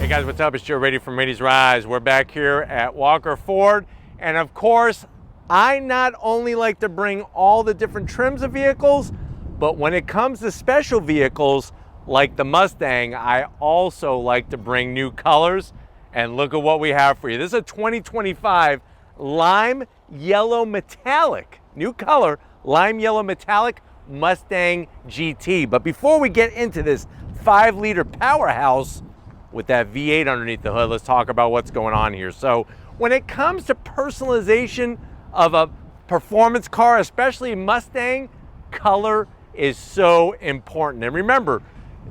Hey guys, what's up? It's Joe Rady from Rady's Rise. We're back here at Walker Ford. And of course, I not only like to bring all the different trims of vehicles, but when it comes to special vehicles like the Mustang, I also like to bring new colors. And look at what we have for you. This is a 2025 lime yellow metallic, new color, lime yellow metallic Mustang GT. But before we get into this 5-liter powerhouse with that V8 underneath the hood, let's talk about what's going on here. So when it comes to personalization of a performance car, especially Mustang, color is so important. And remember,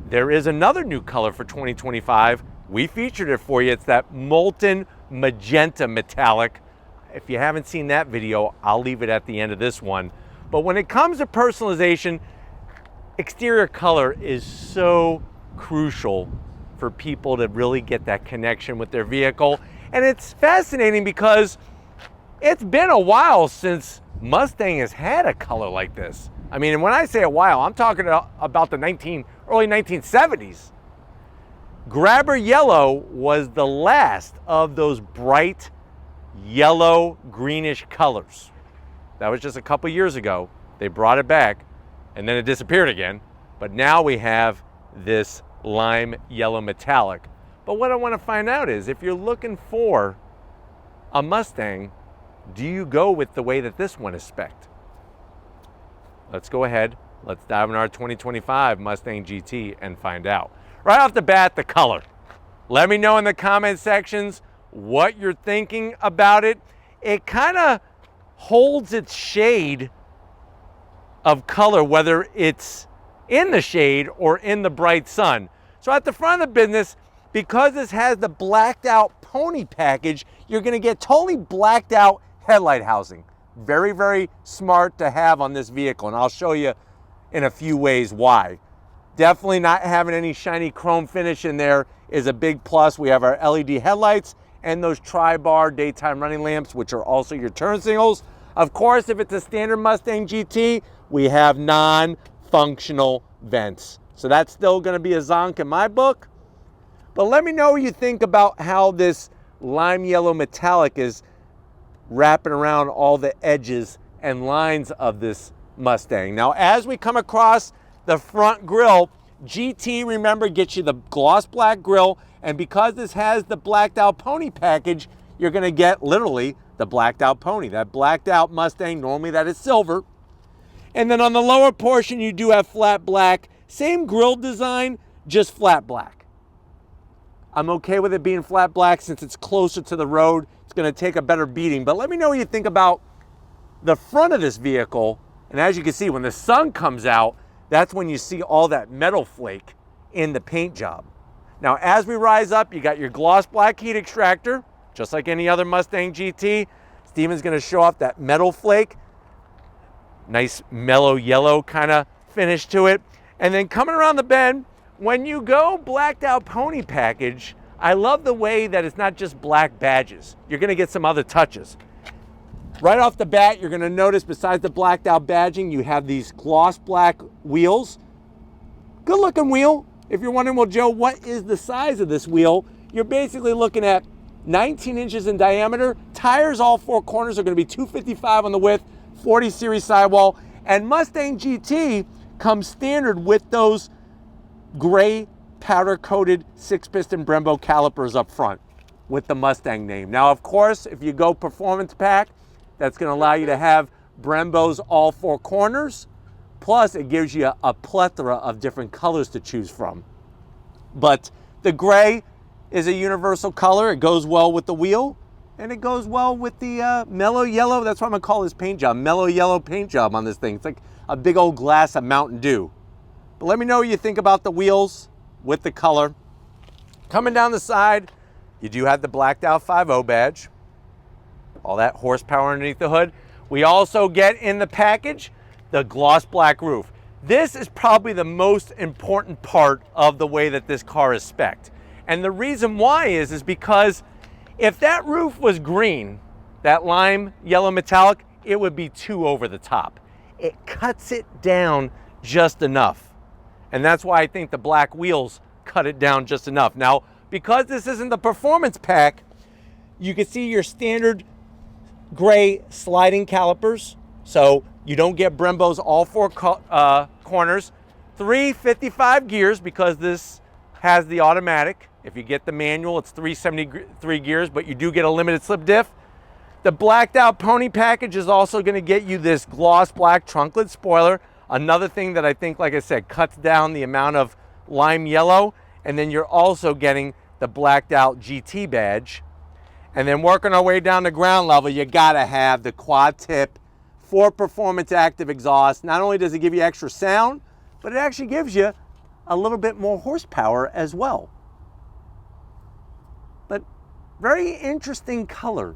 there is another new color for 2025. We featured it for you. It's that molten magenta metallic. If you haven't seen that video, I'll leave it at the end of this one. But when it comes to personalization, exterior color is so crucial for people to really get that connection with their vehicle. And it's fascinating because it's been a while since Mustang has had a color like this. I mean, and when I say a while, I'm talking about the early 1970s. Grabber yellow was the last of those bright yellow greenish colors. That was just a couple years ago. They brought it back and then it disappeared again. But now we have this lime yellow metallic. But what I want to find out is, if you're looking for a Mustang, do you go with the way that this one is spec'd? Let's go ahead. Let's dive into our 2025 Mustang GT and find out. Right off the bat, the color. Let me know in the comment sections what you're thinking about it. It kind of holds its shade of color, whether it's in the shade or in the bright sun. So at the front of the business, because this has the blacked out pony package, you're gonna get totally blacked out headlight housing. Very, very smart to have on this vehicle, and I'll show you in a few ways why. Definitely not having any shiny chrome finish in there is a big plus. We have our LED headlights and those tri-bar daytime running lamps, which are also your turn signals. Of course, if it's a standard Mustang GT, we have non-functional vents. So that's still gonna be a zonk in my book. But let me know what you think about how this lime yellow metallic is wrapping around all the edges and lines of this Mustang. Now, as we come across the front grille, GT, remember, gets you the gloss black grille, and because this has the blacked out pony package, you're gonna get literally the blacked out pony. That blacked out Mustang, normally that is silver. And then on the lower portion, you do have flat black. Same grille design, just flat black. I'm okay with it being flat black since it's closer to the road. It's gonna take a better beating. But let me know what you think about the front of this vehicle. And as you can see, when the sun comes out, that's when you see all that metal flake in the paint job. Now, as we rise up, you got your gloss black heat extractor, just like any other Mustang GT. Steven's gonna show off that metal flake. Nice mellow yellow kind of finish to it. And then coming around the bend, when you go blacked out pony package, I love the way that it's not just black badges. You're gonna get some other touches. Right off the bat, you're gonna notice besides the blacked out badging, you have these gloss black wheels. Good looking wheel. If you're wondering, well, Joe, what is the size of this wheel? You're basically looking at 19 inches in diameter. Tires, all four corners, are gonna be 255 on the width, 40 series sidewall. And Mustang GT comes standard with those gray powder coated 6-piston Brembo calipers up front with the Mustang name. Now, of course, if you go performance pack, that's gonna allow you to have Brembos all four corners. Plus, it gives you a plethora of different colors to choose from. But the gray is a universal color. It goes well with the wheel, and it goes well with the mellow yellow. That's what I'm gonna call this paint job, mellow yellow paint job on this thing. It's like a big old glass of Mountain Dew. But let me know what you think about the wheels with the color. Coming down the side, you do have the blacked out 5.0 badge. All that horsepower underneath the hood. We also get in the package the gloss black roof. This is probably the most important part of the way that this car is spec'd. And the reason why is because if that roof was green, that lime yellow metallic, it would be too over the top. It cuts it down just enough. And that's why I think the black wheels cut it down just enough. Now, because this isn't the performance pack, you can see your standard gray sliding calipers. So you don't get Brembos all four corners. 355 gears because this has the automatic. If you get the manual, it's 373 gears, but you do get a limited slip diff. The blacked out pony package is also going to get you this gloss black trunk-lid spoiler. Another thing that I think, like I said, cuts down the amount of lime yellow. And then you're also getting the blacked out GT badge. And then working our way down to ground level, you gotta have the quad tip 4 performance active exhaust. Not only does it give you extra sound, but it actually gives you a little bit more horsepower as well. But very interesting color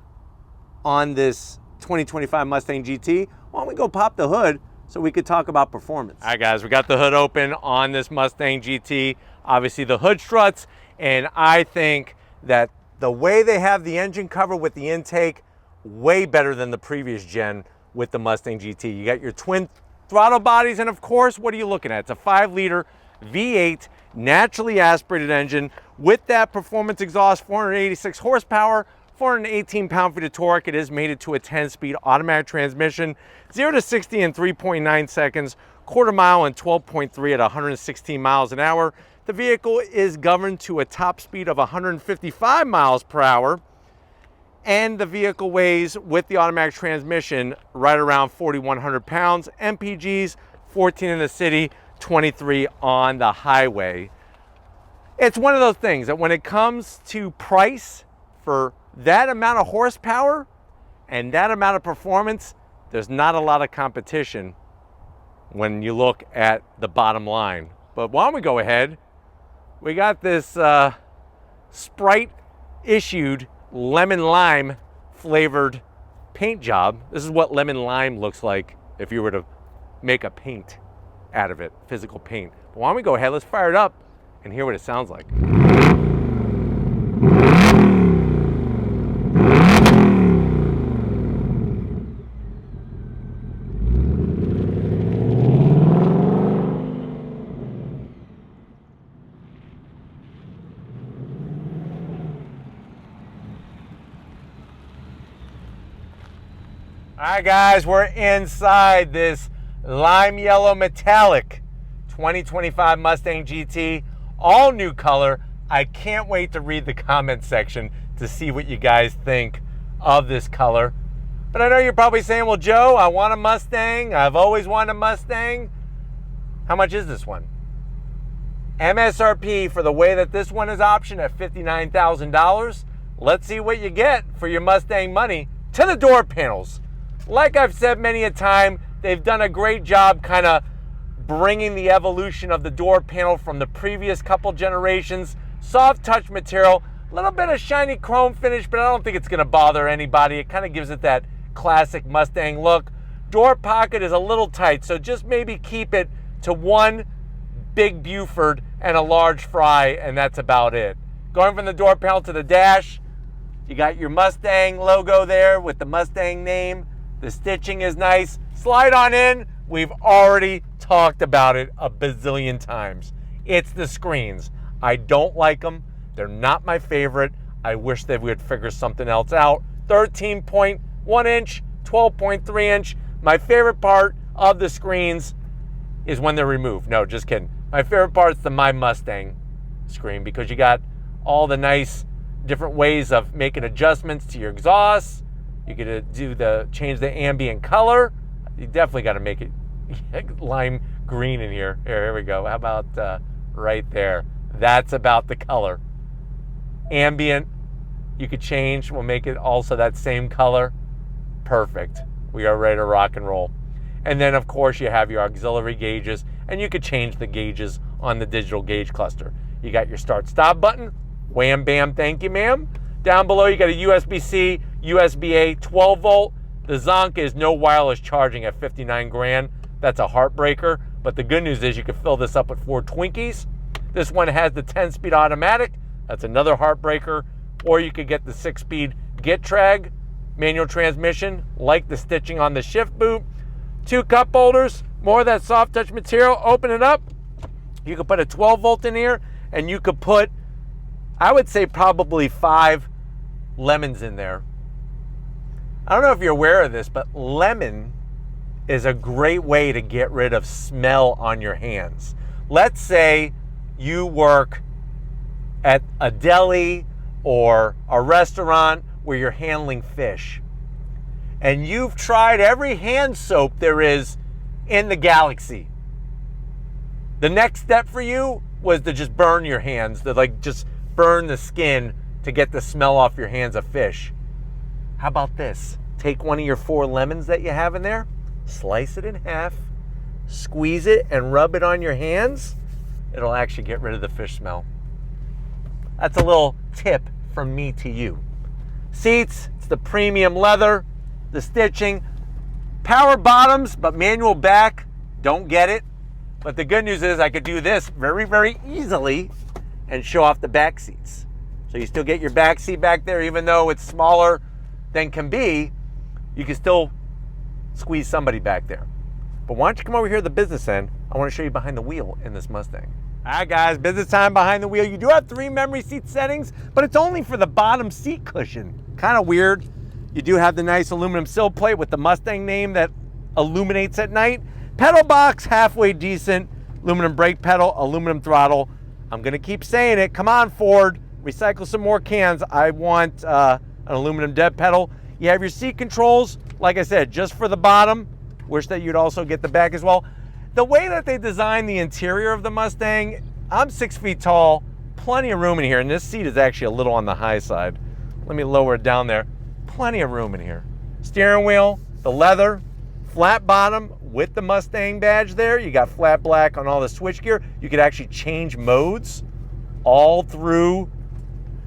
on this 2025 Mustang GT. Why don't we go pop the hood so we could talk about performance. All right, guys, we got the hood open on this Mustang GT. Obviously the hood struts, and I think that the way they have the engine cover with the intake, way better than the previous gen with the Mustang GT. You got your twin throttle bodies, and of course, what are you looking at? It's a 5-liter V8 naturally aspirated engine with that performance exhaust, 486 horsepower, 418 pound-feet of torque. It is mated to a 10-speed automatic transmission, 0 to 60 in 3.9 seconds, quarter mile in 12.3 at 116 miles an hour. The vehicle is governed to a top speed of 155 miles per hour, and the vehicle weighs, with the automatic transmission, right around 4,100 pounds. MPGs, 14 in the city, 23 on the highway. It's one of those things that when it comes to price for that amount of horsepower and that amount of performance, there's not a lot of competition when you look at the bottom line. But why don't we go ahead? We got this Sprite issued lemon lime flavored paint job. This is what lemon lime looks like if you were to make a paint out of it, physical paint. But why don't we go ahead, let's fire it up and hear what it sounds like. All right, guys, we're inside this lime yellow metallic 2025 Mustang GT, all new color. I can't wait to read the comment section to see what you guys think of this color. But I know you're probably saying, well, Joe, I want a Mustang. I've always wanted a Mustang. How much is this one? MSRP for the way that this one is optioned at $59,000. Let's see what you get for your Mustang money. To the door panels. Like I've said many a time, they've done a great job kind of bringing the evolution of the door panel from the previous couple generations. Soft touch material, a little bit of shiny chrome finish, but I don't think it's going to bother anybody. It kind of gives it that classic Mustang look. Door pocket is a little tight, so just maybe keep it to one big Buford and a large Fry, and that's about it. Going from the door panel to the dash, you got your Mustang logo there with the Mustang name. The stitching is nice. Slide on in. We've already talked about it a bazillion times. It's the screens. I don't like them. They're not my favorite. I wish they would figure something else out. 13.1 inch, 12.3 inch. My favorite part of the screens is when they're removed. No, just kidding. My favorite part is the My Mustang screen because you got all the nice different ways of making adjustments to your exhaust. You get to change the ambient color. You definitely got to make it lime green in here. Here we go. How about right there? That's about the color. Ambient, you could change. We'll make it also that same color. Perfect. We are ready to rock and roll. And then, of course, you have your auxiliary gauges, and you could change the gauges on the digital gauge cluster. You got your start-stop button. Wham, bam, thank you, ma'am. Down below, you got a USB-C, USB-A, 12-volt. The Zonk is no wireless charging at 59 grand. That's a heartbreaker. But the good news is you can fill this up with 4 Twinkies. This one has the 10-speed automatic. That's another heartbreaker. Or you could get the 6-speed Getrag manual transmission, like the stitching on the shift boot. 2 cup holders, more of that soft touch material. Open it up. You could put a 12-volt in here, and you could put I would say probably 5 lemons in there. I don't know if you're aware of this, but lemon is a great way to get rid of smell on your hands. Let's say you work at a deli or a restaurant where you're handling fish, and you've tried every hand soap there is in the galaxy. The next step for you was to just burn your hands, to like just burn the skin to get the smell off your hands of fish. How about this? Take one of your 4 lemons that you have in there, slice it in half, squeeze it and rub it on your hands. It'll actually get rid of the fish smell. That's a little tip from me to you. Seats, it's the premium leather, the stitching, power bottoms, but manual back, don't get it. But the good news is I could do this very, very easily and show off the back seats. So you still get your back seat back there, even though it's smaller than can be, you can still squeeze somebody back there. But why don't you come over here to the business end? I want to show you behind the wheel in this Mustang. All right, guys, business time behind the wheel. You do have 3 memory seat settings, but it's only for the bottom seat cushion. Kind of weird. You do have the nice aluminum sill plate with the Mustang name that illuminates at night. Pedal box, halfway decent. Aluminum brake pedal, aluminum throttle. I'm gonna keep saying it. Come on, Ford, recycle some more cans. I want an aluminum dead pedal. You have your seat controls, like I said, just for the bottom. Wish that you'd also get the back as well. The way that they designed the interior of the Mustang, I'm 6 feet tall, plenty of room in here, and this seat is actually a little on the high side. Let me lower it down there. Plenty of room in here. Steering wheel, the leather, flat bottom with the Mustang badge there. You got flat black on all the switchgear. You could actually change modes all through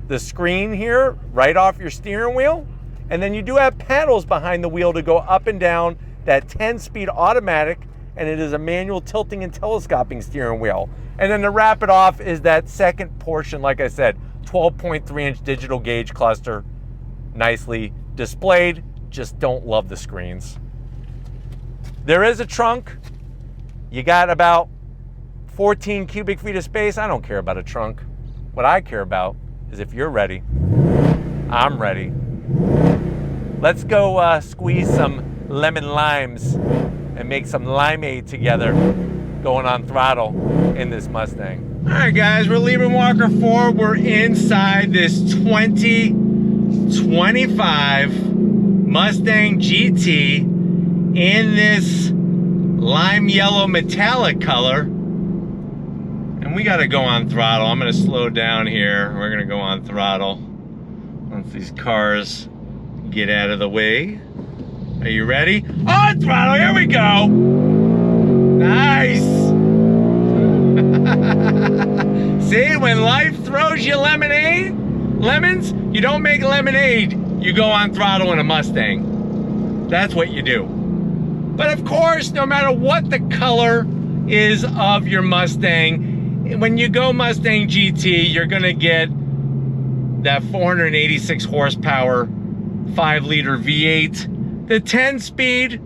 the screen here, right off your steering wheel. And then you do have paddles behind the wheel to go up and down, that 10-speed automatic, and it is a manual tilting and telescoping steering wheel. And then to wrap it off is that second portion, like I said, 12.3-inch digital gauge cluster, nicely displayed. Just don't love the screens. There is a trunk. You got about 14 cubic feet of space. I don't care about a trunk. What I care about is if you're ready, I'm ready. Let's go squeeze some lemon limes and make some limeade together going on throttle in this Mustang. All right, guys, we're leaving Walker Ford. We're inside this 2025 Mustang GT in this lime yellow metallic color. And we gotta go on throttle. I'm gonna slow down here. We're gonna go on throttle once these cars get out of the way. Are you ready? On throttle, here we go. Nice. See, when life throws you lemons, you don't make lemonade, you go on throttle in a Mustang. That's what you do. But of course, no matter what the color is of your Mustang, when you go Mustang GT, you're gonna get that 486 horsepower, 5-liter V8. The 10-speed,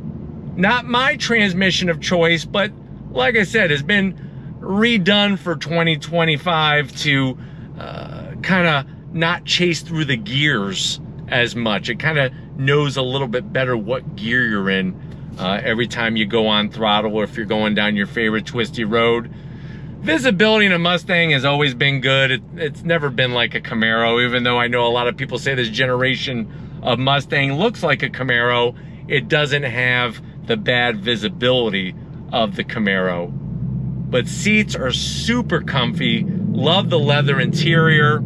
not my transmission of choice, but like I said, has been redone for 2025 to kind of not chase through the gears as much. It kind of knows a little bit better what gear you're in every time you go on throttle, or if you're going down your favorite twisty road. Visibility in a Mustang has always been good. It's never been like a Camaro, even though I know a lot of people say this generation of Mustang looks like a Camaro. It doesn't have the bad visibility of the Camaro. But seats are super comfy. Love the leather interior.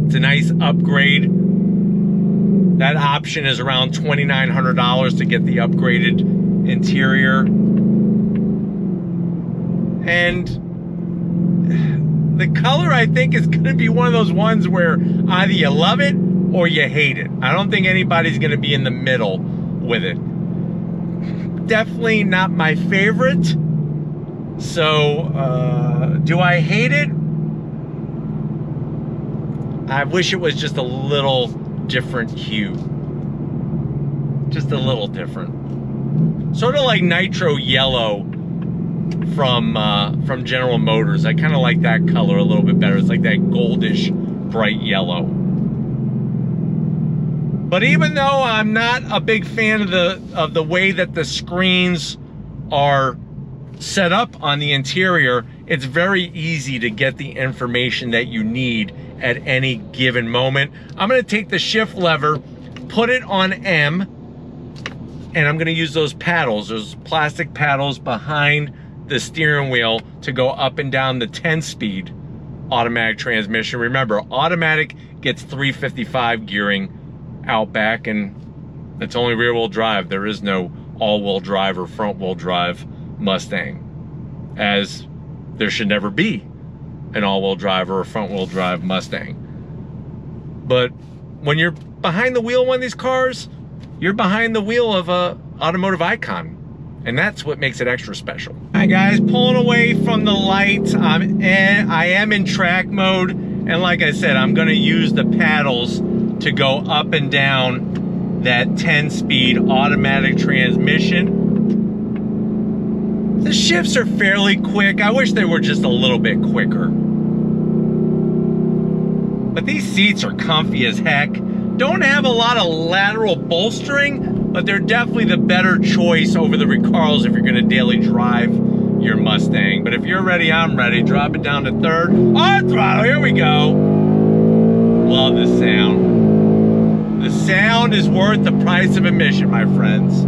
It's a nice upgrade. That option is around $2,900 to get the upgraded interior. And the color, I think, is gonna be one of those ones where either you love it or you hate it. I don't think anybody's gonna be in the middle with it. Definitely not my favorite. So, do I hate it? I wish it was just a little different hue. Just a little different. Sort of like nitro yellow from General Motors. I kind of like that color a little bit better. It's like that goldish bright yellow. But even though I'm not a big fan of the way that the screens are set up on the interior, it's very easy to get the information that you need at any given moment. I'm going to take the shift lever, put it on M, and I'm going to use those paddles, those plastic paddles behind the steering wheel to go up and down the 10-speed automatic transmission. Remember, automatic gets 355 gearing out back, and it's only rear-wheel drive. There is no all-wheel drive or front-wheel drive Mustang, as there should never be an all-wheel drive or a front-wheel drive Mustang. But when you're behind the wheel of one of these cars, you're behind the wheel of a automotive icon, and that's what makes it extra special. All right, guys, pulling away from the light. I am in track mode, and like I said, I'm going to use the paddles to go up and down that 10-speed automatic transmission. The shifts are fairly quick. I wish they were just a little bit quicker. But these seats are comfy as heck. Don't have a lot of lateral bolstering, but they're definitely the better choice over the Recaros if you're gonna daily drive your Mustang. But if you're ready, I'm ready. Drop it down to third. On throttle, here we go. Love the sound. The sound is worth the price of admission, my friends.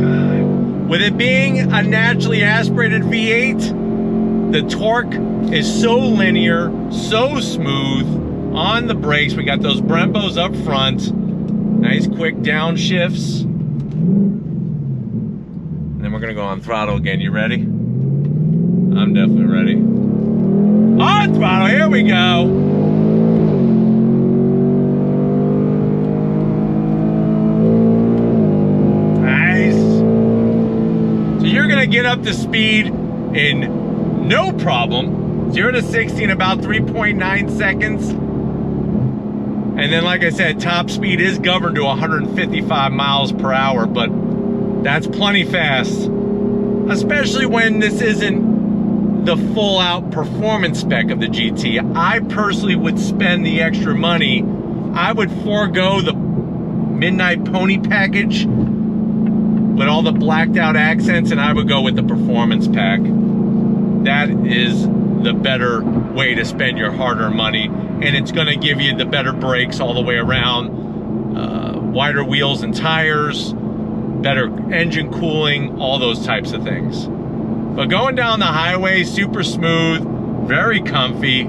God. With it being a naturally aspirated V8, the torque is so linear, so smooth. On the brakes, we got those Brembos up front. Nice quick downshifts. And then we're gonna go on throttle again. You ready? I'm definitely ready. On throttle, here we go. Nice. So you're gonna get up to speed in no problem. 0 to 60 in about 3.9 seconds. And then, like I said, top speed is governed to 155 miles per hour, but that's plenty fast. Especially when this isn't the full out performance spec of the GT. I personally would spend the extra money. I would forego the Midnight Pony package with all the blacked out accents, and I would go with the performance pack. That is the better way to spend your hard-earned money, and it's going to give you the better brakes all the way around, wider wheels and tires, better engine cooling, all those types of things. But going down the highway, super smooth, very comfy.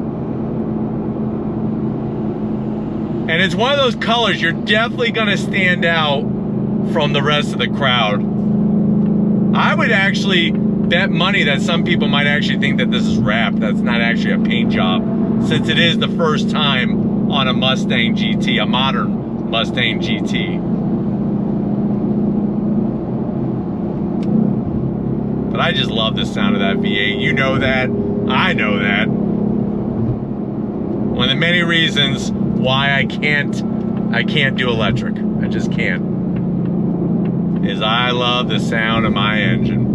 And it's one of those colors you're definitely going to stand out from the rest of the crowd. I would actually bet money that some people might actually think that this is wrapped. That's not actually a paint job, since it is the first time on a Mustang GT, a modern Mustang GT. But I just love the sound of that V8. You know that. I know that. One of the many reasons why I can't do electric, I just can't, is I love the sound of my engine.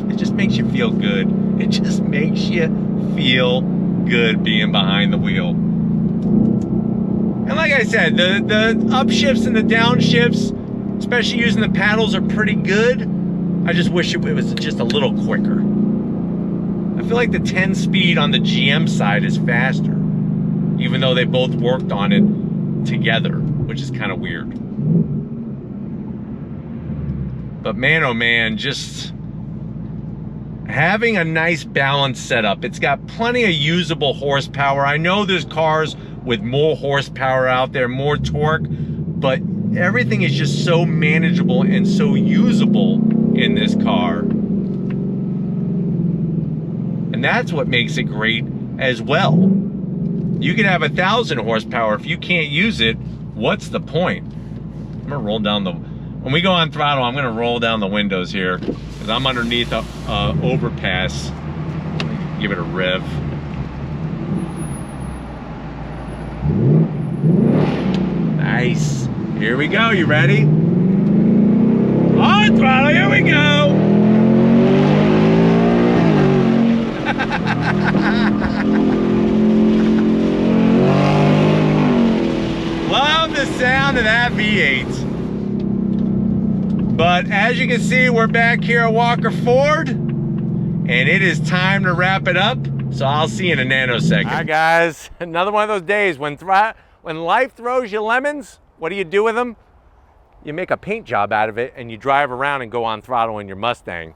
It just makes you feel good. It just makes you feel good being behind the wheel. And like I said, the upshifts and the downshifts, especially using the paddles, are pretty good. I just wish it was just a little quicker. I feel like the 10-speed on the GM side is faster, even though they both worked on it together, which is kind of weird. But man, oh man, just having a nice balanced setup. It's got plenty of usable horsepower. I know there's cars with more horsepower out there, more torque, but everything is just so manageable and so usable in this car. And that's what makes it great as well. You can have 1,000 horsepower. If you can't use it, what's the point? I'm gonna roll down the, when we go on throttle, I'm gonna roll down the windows here because I'm underneath a overpass. Give it a rev. Nice. Here we go. You ready? On throttle. Here we go. Love the sound of that V8. But as you can see, we're back here at Walker Ford, and it is time to wrap it up. So I'll see you in a nanosecond. All right, guys, another one of those days when life throws you lemons, what do you do with them? You make a paint job out of it and you drive around and go on throttle in your Mustang.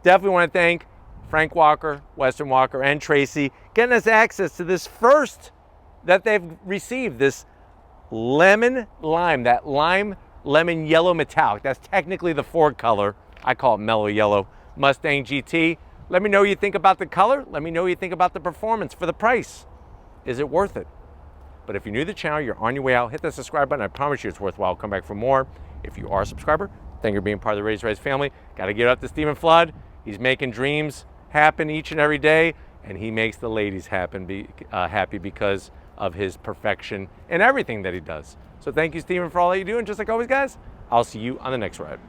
Definitely want to thank Frank Walker, Western Walker, and Tracy getting us access to this first that they've received, this lemon lime, that lime lemon yellow metallic. That's technically the Ford color. I call it mellow yellow. Mustang GT. Let me know what you think about the color. Let me know what you think about the performance for the price. Is it worth it? But if you're new to the channel, you're on your way out, hit that subscribe button. I promise you it's worthwhile. Come back for more. If you are a subscriber, thank you for being part of the Raised Rise family. Got to give it up to Stephen Flood. He's making dreams happen each and every day, and he makes the ladies happy because of his perfection in everything that he does. So thank you, Stephen, for all that you do. And just like always, guys, I'll see you on the next ride.